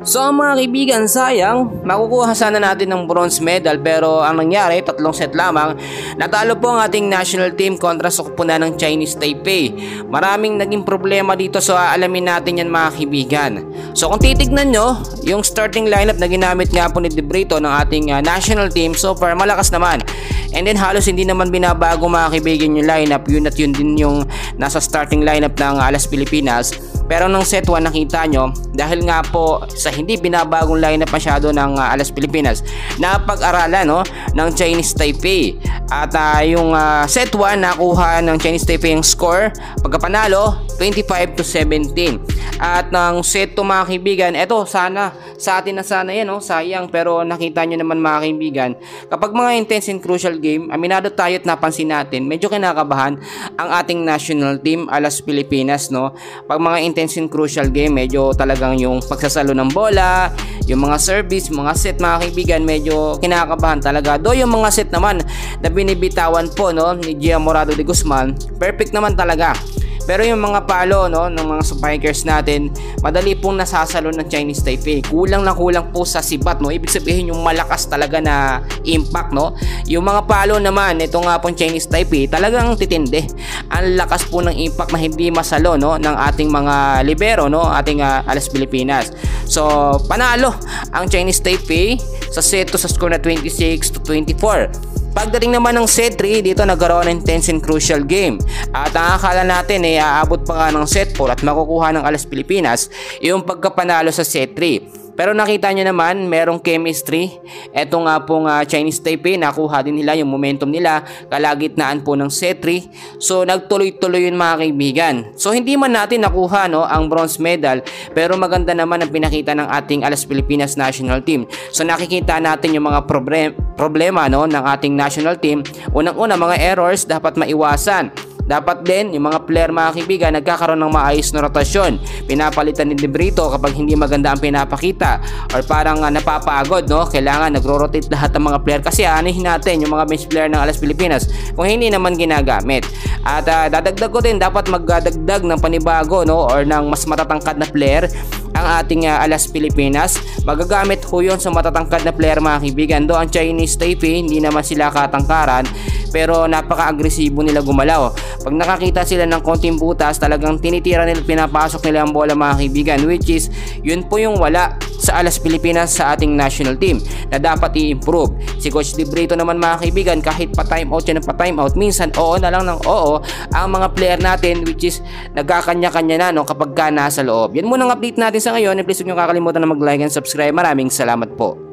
So mga kaibigan, sayang, makukuha sana natin ng bronze medal pero ang nangyari, 3 set lamang. Natalo po ang ating national team kontra sa kupunan ng Chinese Taipei. Maraming naging problema dito, so aalamin natin yan mga kaibigan. So kung titignan nyo, yung starting lineup na ginamit nga po ni De Brito ng ating national team, so far malakas naman. And then halos hindi naman binabago mga kaibigan yung lineup, yun at yun din yung nasa starting lineup ng Alas Pilipinas. Pero nung set 1 nakita nyo, dahil nga po sa hindi binabagong lineup masyado ng Alas Pilipinas, napag-aralan ng Chinese Taipei. At yung set 1 nakuha ng Chinese Taipei yung score, pagkapanalo 25-17. At ng set 2 mga kaibigan, eto sana sa atin na sana yan, sayang, pero nakita nyo naman mga kaibigan, kapag mga intense and crucial game, aminado tayo at napansin natin, medyo kinakabahan ang ating national team Alas Pilipinas, pag mga intense and crucial game, medyo talagang yung pagsasalo ng bola, yung mga service, mga set mga kaibigan, medyo kinakabahan talaga. Do yung mga set naman na binibitawan po ni Gia Morado de Guzman, perfect naman talaga. Pero yung mga palo ng mga spikers natin, madali pong nasasalo ng Chinese Taipei. Kulang na kulang po sa sibat, ibig sabihin yung malakas talaga na impact, Yung mga palo naman, ito nga pong Chinese Taipei, talagang titindi. Ang lakas po ng impact na hindi masalo ng ating mga libero, ating Alas Pilipinas. So panalo ang Chinese Taipei sa set 2 sa score na 26-24. Pagdating naman ng set 3, dito nagkaroon ng intense and crucial game. At ang akala natin aabot pa nga ng set 4 at makukuha ng Alas Pilipinas yung pagkapanalo sa set 3. Pero nakita nyo naman, merong chemistry. Eto nga pong Chinese Taipei, nakuha din nila yung momentum nila, kalagitnaan po ng set 3. So nagtuloy-tuloy yun mga kaibigan. So hindi man natin nakuha ang bronze medal, pero maganda naman ang pinakita ng ating Alas Pilipinas national team. So nakikita natin yung mga problema ng ating national team. Unang-una, mga errors dapat maiwasan. Dapat din yung mga player mga kaibigan nagkakaroon ng maayos na rotasyon. Pinapalitan ni De Brito kapag hindi maganda ang pinapakita or parang napapagod, kailangan nagro-rotate lahat ng mga player kasi anihin natin yung mga bench player ng Alas Pilipinas kung hindi naman ginagamit. At dadagdag ko din, dapat magdagdag ng panibago or ng mas matatangkad na player ang ating Alas Pilipinas. Magagamit ho yun sa matatangkad na player mga kaibigan. Do ang Chinese Taipei, hindi naman sila katangkaran, pero napaka-agresibo nila gumalaw. Pag nakakita sila ng konting butas, talagang tinitira nila, pinapasok nila ang bola mga kaibigan, which is yun po yung wala sa Alas Pilipinas sa ating national team na dapat i-improve. Si Coach De Brito naman mga kaibigan, kahit pa-time out yan ng pa-time out, minsan oo na lang ng oo ang mga player natin, which is nagkakanya-kanya na kapag ka nasa loob. Yan muna ang update natin sa ngayon. Please huwag nyo kakalimutan na mag-like and subscribe. Maraming salamat po.